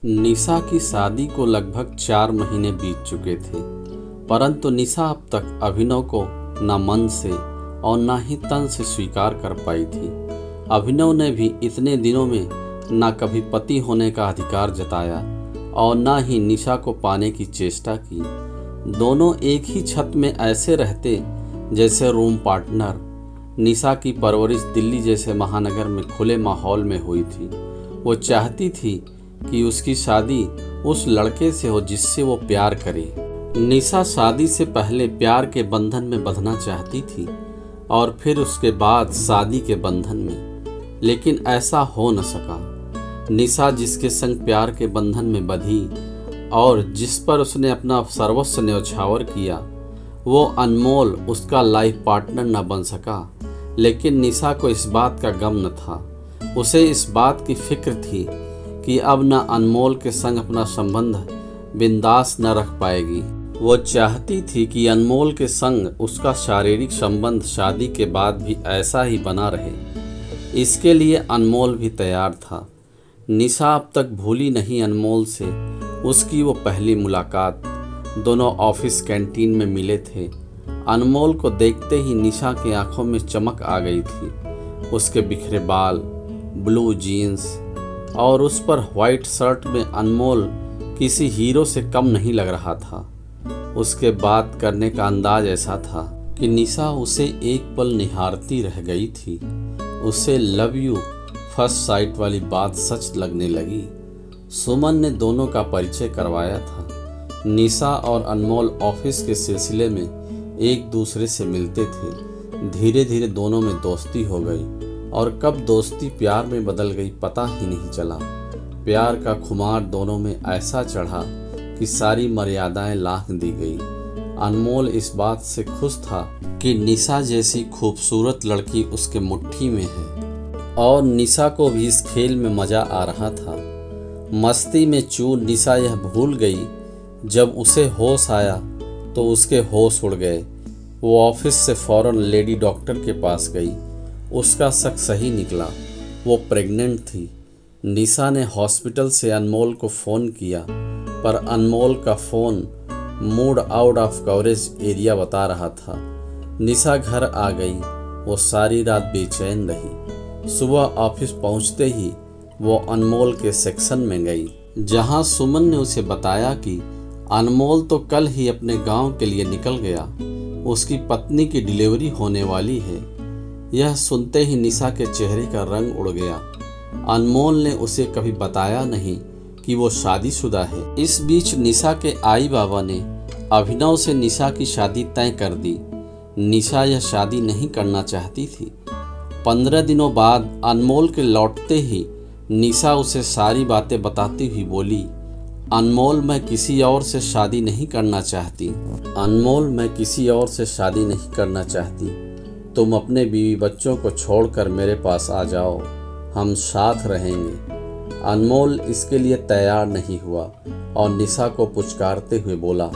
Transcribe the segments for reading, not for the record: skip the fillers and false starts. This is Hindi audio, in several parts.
निशा की शादी को लगभग 4 महीने बीत चुके थे, परंतु निशा अब तक अभिनव को न मन से और न ही तन से स्वीकार कर पाई थी। अभिनव ने भी इतने दिनों में न कभी पति होने का अधिकार जताया और न ही निशा को पाने की चेष्टा की। दोनों एक ही छत में ऐसे रहते जैसे रूम पार्टनर। निशा की परवरिश दिल्ली जैसे महानगर में खुले माहौल में हुई थी। वो चाहती थी कि उसकी शादी उस लड़के से हो जिससे वो प्यार करे। निशा शादी से पहले प्यार के बंधन में बंधना चाहती थी और फिर उसके बाद शादी के बंधन में, लेकिन ऐसा हो न सका। निशा जिसके संग प्यार के बंधन में बंधी और जिस पर उसने अपना सर्वस्व न्यौछावर किया, वो अनमोल उसका लाइफ पार्टनर न बन सका। लेकिन निशा को इस बात का गम न था। उसे इस बात की फिक्र थी कि अब न अनमोल के संग अपना संबंध बिंदास न रख पाएगी। वो चाहती थी कि अनमोल के संग उसका शारीरिक संबंध शादी के बाद भी ऐसा ही बना रहे। इसके लिए अनमोल भी तैयार था। निशा अब तक भूली नहीं अनमोल से उसकी वो पहली मुलाकात। दोनों ऑफिस कैंटीन में मिले थे। अनमोल को देखते ही निशा की आंखों में चमक आ गई थी। उसके बिखरे बाल, ब्लू जीन्स और उस पर व्हाइट शर्ट में अनमोल किसी हीरो से कम नहीं लग रहा था। उसके बात करने का अंदाज ऐसा था कि निशा उसे एक पल निहारती रह गई थी। उसे लव यू फर्स्ट साइट वाली बात सच लगने लगी। सुमन ने दोनों का परिचय करवाया था। निशा और अनमोल ऑफिस के सिलसिले में एक दूसरे से मिलते थे। धीरे धीरे दोनों में दोस्ती हो गई और कब दोस्ती प्यार में बदल गई पता ही नहीं चला। प्यार का खुमार दोनों में ऐसा चढ़ा कि सारी मर्यादाएं लांघ दी गई। अनमोल इस बात से खुश था कि निशा जैसी खूबसूरत लड़की उसके मुट्ठी में है और निशा को भी इस खेल में मजा आ रहा था। मस्ती में चूर निशा यह भूल गई। जब उसे होश आया तो उसके होश उड़ गए। वो ऑफिस से फौरन लेडी डॉक्टर के पास गई। उसका शक सही निकला, वो प्रेग्नेंट थी। निशा ने हॉस्पिटल से अनमोल को फ़ोन किया, पर अनमोल का phone mood out of coverage area बता रहा था। निशा घर आ गई। वो सारी रात बेचैन रही। सुबह ऑफिस पहुंचते ही वो अनमोल के सेक्शन में गई, जहां सुमन ने उसे बताया कि अनमोल तो कल ही अपने गांव के लिए निकल गया। उसकी पत्नी की डिलीवरी होने वाली है। यह सुनते ही निशा के चेहरे का रंग उड़ गया। अनमोल ने उसे कभी बताया नहीं कि वो शादीशुदा है। इस बीच निशा के आई बाबा ने अभिनव से निशा की शादी तय कर दी। निशा यह शादी नहीं करना चाहती थी। 15 दिनों बाद अनमोल के लौटते ही निशा उसे सारी बातें बताती हुई बोली, अनमोल मैं किसी और से शादी नहीं करना चाहती। अनमोल मैं किसी और से शादी नहीं करना चाहती। तुम अपने बीवी बच्चों को छोड़कर मेरे पास आ जाओ, हम साथ रहेंगे। अनमोल इसके लिए तैयार नहीं हुआ और निशा को पुचकारते हुए बोला,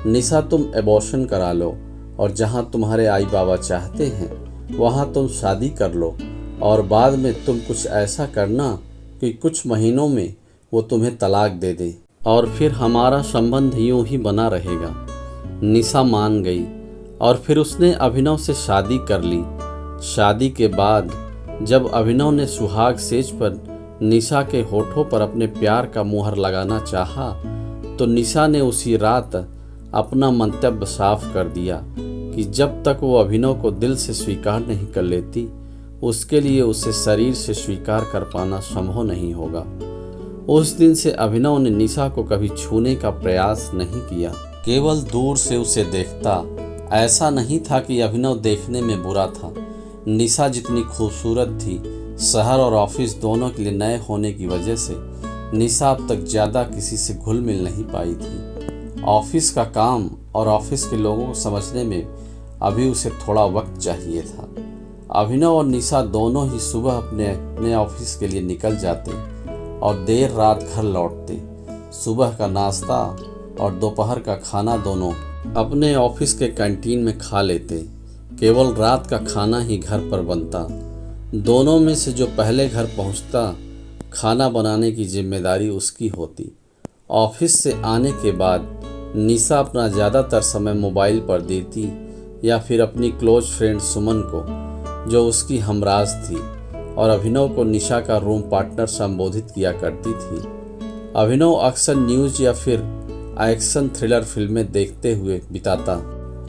निशा तुम एबॉर्शन करा लो और जहाँ तुम्हारे आई बाबा चाहते हैं वहाँ तुम शादी कर लो और बाद में तुम कुछ ऐसा करना कि कुछ महीनों में वो तुम्हें तलाक दे दे और फिर हमारा संबंध यूं ही बना रहेगा। निशा मान गई और फिर उसने अभिनव से शादी कर ली। शादी के बाद जब अभिनव ने सुहाग सेज पर निशा के होठों पर अपने प्यार का मुहर लगाना चाहा, तो निशा ने उसी रात अपना मंतव्य साफ कर दिया कि जब तक वो अभिनव को दिल से स्वीकार नहीं कर लेती, उसके लिए उसे शरीर से स्वीकार कर पाना संभव नहीं होगा। उस दिन से अभिनव ने निशा को कभी छूने का प्रयास नहीं किया, केवल दूर से उसे देखता। ऐसा नहीं था कि अभिनव देखने में बुरा था। निशा जितनी खूबसूरत थी, शहर और ऑफिस दोनों के लिए नए होने की वजह से निशा अब तक ज़्यादा किसी से घुल मिल नहीं पाई थी। ऑफिस का काम और ऑफिस के लोगों को समझने में अभी उसे थोड़ा वक्त चाहिए था। अभिनव और निशा दोनों ही सुबह अपने ऑफिस के लिए निकल जाते और देर रात घर लौटते। सुबह का नाश्ता और दोपहर का खाना दोनों अपने ऑफिस के कैंटीन में खा लेते। केवल रात का खाना ही घर पर बनता। दोनों में से जो पहले घर पहुंचता खाना बनाने की जिम्मेदारी उसकी होती। ऑफिस से आने के बाद निशा अपना ज़्यादातर समय मोबाइल पर देती या फिर अपनी क्लोज फ्रेंड सुमन को, जो उसकी हमराज थी और अभिनव को निशा का रूम पार्टनर संबोधित किया करती थी। अभिनव अक्सर न्यूज़ या फिर एक्शन थ्रिलर फिल्में देखते हुए बिताता।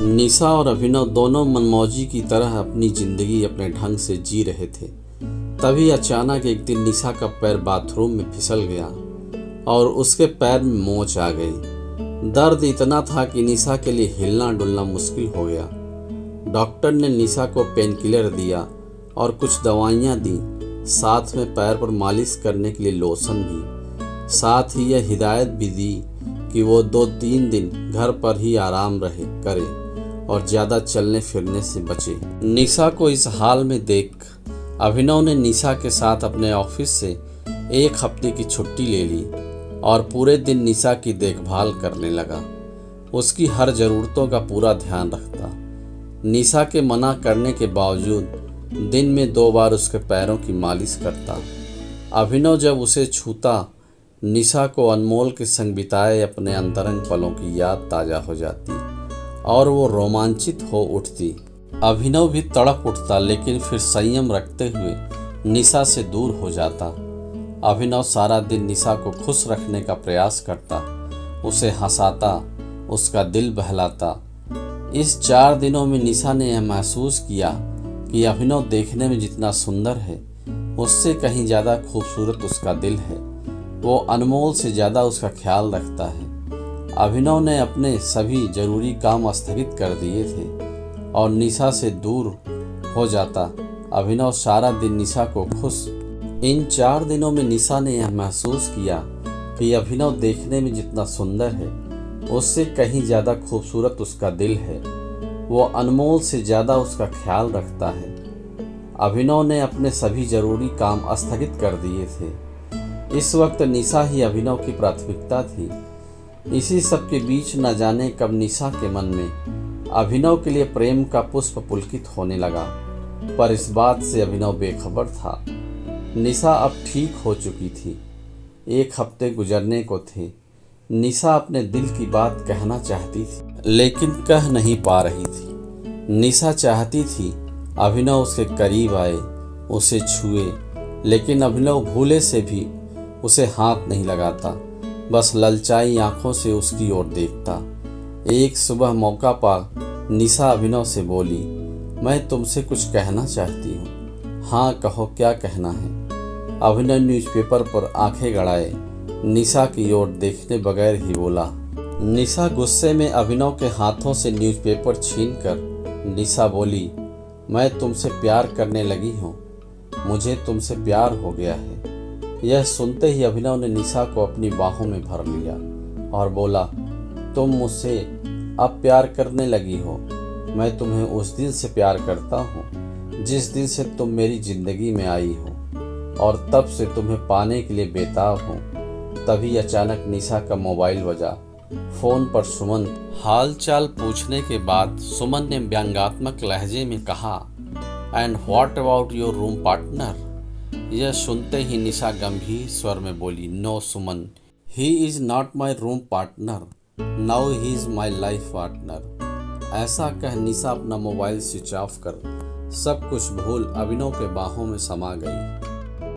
निशा और अभिनव दोनों मनमौजी की तरह अपनी ज़िंदगी अपने ढंग से जी रहे थे। तभी अचानक एक दिन निशा का पैर बाथरूम में फिसल गया और उसके पैर में मोच आ गई। दर्द इतना था कि निशा के लिए हिलना डुलना मुश्किल हो गया। डॉक्टर ने निशा को पेनकिलर दिया और कुछ दवाइयाँ दी, साथ में पैर पर मालिश करने के लिए लोशन भी। साथ ही यह हिदायत भी दी कि वो 2-3 दिन घर पर ही आराम करे और ज़्यादा चलने फिरने से बचे। निशा को इस हाल में देख अभिनव ने निशा के साथ अपने ऑफिस से 1 हफ्ते की छुट्टी ले ली और पूरे दिन निशा की देखभाल करने लगा। उसकी हर ज़रूरतों का पूरा ध्यान रखता। निशा के मना करने के बावजूद दिन में 2 बार उसके पैरों की मालिश करता। अभिनव जब उसे छूता, निशा को अनमोल के संग बिताए अपने अंतरंग पलों की याद ताज़ा हो जाती और वो रोमांचित हो उठती। अभिनव भी तड़प उठता, लेकिन फिर संयम रखते हुए निशा से दूर हो जाता। अभिनव सारा दिन निशा को खुश रखने का प्रयास करता, उसे हंसाता, उसका दिल बहलाता। इस 4 दिनों में निशा ने यह महसूस किया कि अभिनव देखने में जितना सुंदर है, उससे कहीं ज़्यादा खूबसूरत उसका दिल है। वो अनमोल से ज़्यादा उसका ख्याल रखता है। अभिनव ने अपने सभी जरूरी काम स्थगित कर दिए थे और निशा से दूर हो जाता। अभिनव सारा दिन निशा को खुश। इन 4 दिनों में निशा ने यह महसूस किया कि अभिनव देखने में जितना सुंदर है, उससे कहीं ज़्यादा खूबसूरत उसका दिल है। वो अनमोल से ज़्यादा उसका ख्याल रखता है। अभिनव ने अपने सभी जरूरी काम स्थगित कर दिए थे। इस वक्त निशा ही अभिनव की प्राथमिकता थी। इसी सब के बीच न जाने कब निशा के मन में अभिनव के लिए प्रेम का पुष्प पुलकित होने लगा, पर इस बात से अभिनव बेखबर था। निशा अब ठीक हो चुकी थी। 1 हफ्ते गुजरने को थे। निशा अपने दिल की बात कहना चाहती थी, लेकिन कह नहीं पा रही थी। निशा चाहती थी अभिनव उसके करीब आए, उसे छुए, लेकिन अभिनव भूले से भी उसे हाथ नहीं लगाता, बस ललचाई आंखों से उसकी ओर देखता। एक सुबह मौका पा निशा अभिनव से बोली, मैं तुमसे कुछ कहना चाहती हूँ। हाँ कहो, क्या कहना है? अभिनव न्यूज़पेपर पर आंखें गड़ाए निशा की ओर देखने बगैर ही बोला। निशा गुस्से में अभिनव के हाथों से न्यूज़पेपर छीनकर निशा बोली, मैं तुमसे प्यार करने लगी हूँ, मुझे तुमसे प्यार हो गया है। यह सुनते ही अभिनव ने निशा को अपनी बाहों में भर लिया और बोला, तुम मुझसे अब प्यार करने लगी हो। मैं तुम्हें उस दिन से प्यार करता हूँ जिस दिन से तुम मेरी जिंदगी में आई हो, और तब से तुम्हें पाने के लिए बेताब हूँ। तभी अचानक निशा का मोबाइल बजा। फोन पर सुमन। हाल चाल पूछने के बाद सुमन ने व्यंग्यात्मक लहजे में कहा, and what about your room partner? यह सुनते ही निशा गंभीर स्वर में बोली, no Suman, he is not my room partner, now he is my life partner. ऐसा कह निशा अपना मोबाइल स्विच ऑफ कर सब कुछ भूल अभिनव के बाहों में समा गई।